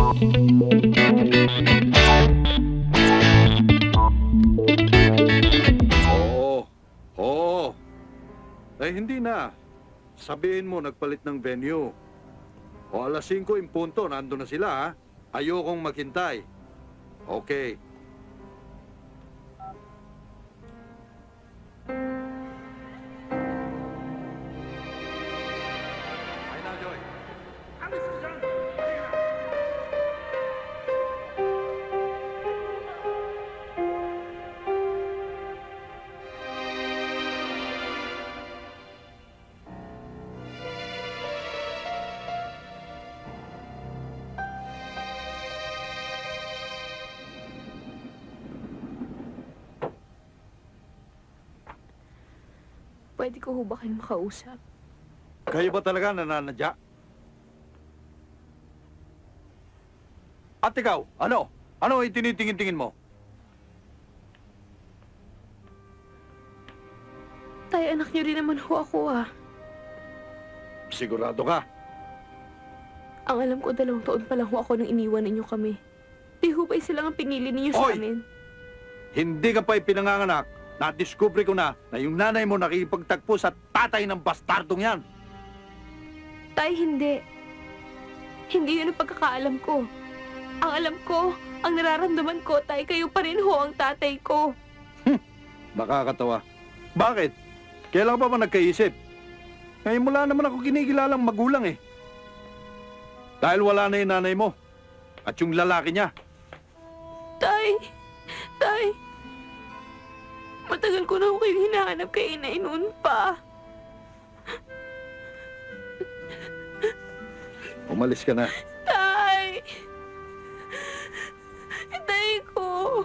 Oo. Oo. Eh, hindi na. Sabihin mo, nagpalit ng venue. O alas 5 in punto, nandun na sila, ha? Ayokong maghintay. Okay. Ay na, Joy. Alis ka dyan! Pwede ko ho ba kayong makausap? Kayo ba talaga nananadya? At ikaw, ano? Ano ang tinitingin-tingin mo? Tay, anak niyo rin naman ho ako ah. Sigurado ka? Ang alam ko, 2 taon pa lang ho ako nang iniwan ninyo kami. Di ho ba sila ang pinili ninyo sa Hoy! amin? Hindi ka pa ipinanganganak. Na-discover ko na yung nanay mo nakikipagtagpo sa tatay ng bastardong yan. Tay, hindi. Hindi yun ang pagkakaalam ko. Ang alam ko, ang nararamdaman ko, Tay, kayo pa rin ho ang tatay ko. Nakakatawa. Bakit? Kailan pa ba nagkaisip? Ngayon mula naman ako kinikilalang magulang eh. Dahil wala na yung nanay mo. At yung lalaki niya. Tay! Matagal ko na ho kayong hinahanap kay inay noon pa. Umalis ka na. Tay! Tay ko!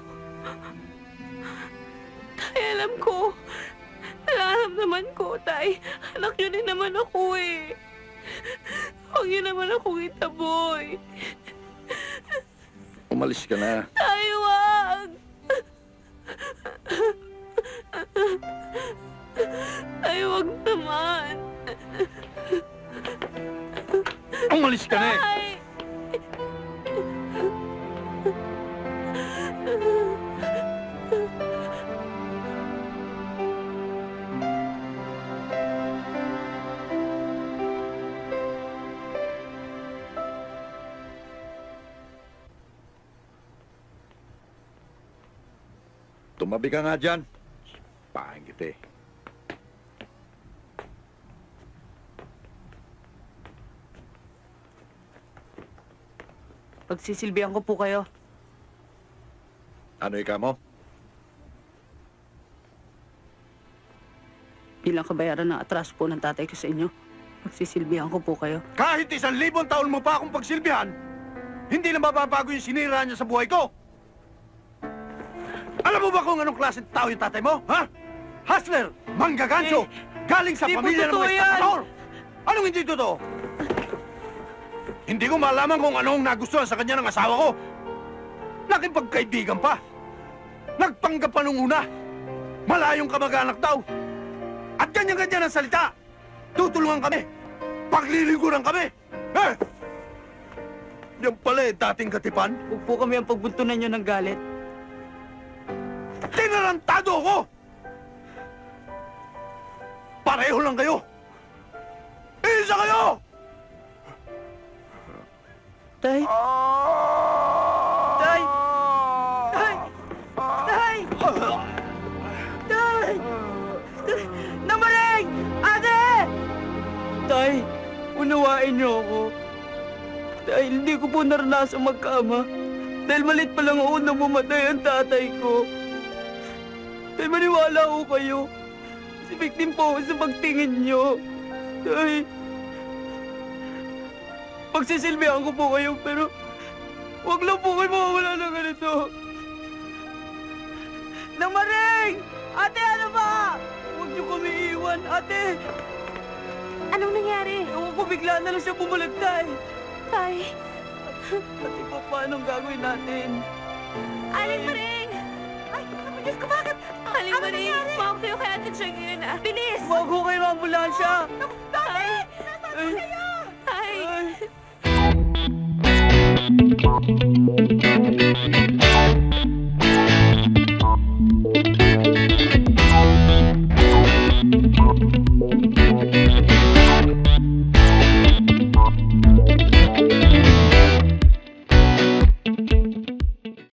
Tay, alam ko. Nararamdaman ko, Tay. Anak yun din naman ako eh. Huwag yun naman akong itaboy. Umalis ka na. Tay, wag! Tay, wag naman. Umalis ka na eh! Tay! Tumabi ka nga dyan. Pahain kita eh. Pagsisilbihan ko po kayo. Ano ika mo? Bilang kabayaran ng atraso po ng tatay ko sa inyo. Pagsisilbihan ko po kayo. Kahit 1,000 taon mo pa akong pagsilbihan, hindi na mababago yung sinira niya sa buhay ko. Alam mo ba kung anong klaseng tao yung tatay mo? Ha? Hustler! Manggagancho! Galing sa pamilya ng mga estafador! Anong hindi totoo? Hindi ko malaman kung anong nagustuhan sa kanya ng asawa ko. Nakipagkaibigan pa. Nagpanggap pa nung una. Malayong kamag-anak daw. At ganyan-ganyan ang salita. Tutulungan kami. Pagliliguran kami. Eh! Yan pala eh, dating katipan. Huwag po kami ang pagbuntunan nyo ng galit. Tinarantado ako! Pareho lang kayo! Isa kayo! Tay! Tay! Tay! Tay! Tay! Namaring! Ate! Tay, unawain niyo ako. Dahil hindi ko po naranasan magkama. Dahil malit pa lang ako nang mamatay ang tatay ko. Tay, maniwala ko kayo. Si victim po ako sa pagtingin niyo. Tay, pagsisilbihan ko po kayo, pero huwag lang po kayo mawawala ng ganito. Namaring! Ate, ano ba? Huwag niyo kami iiwan, ate! Anong nangyari? Ewan ko, bigla na lang siya bumulagtay. Tay! Ate po, paanong gagawin natin? Aling Maring! Ay, naku, Diyos ko, bakit? Aling Maring, mawag kayo kay Ate Joy ngayon ah. Bilis! Huwag ko kayo ng ambulansya! Tay! Nasaan kayo? Tay! Ay. po.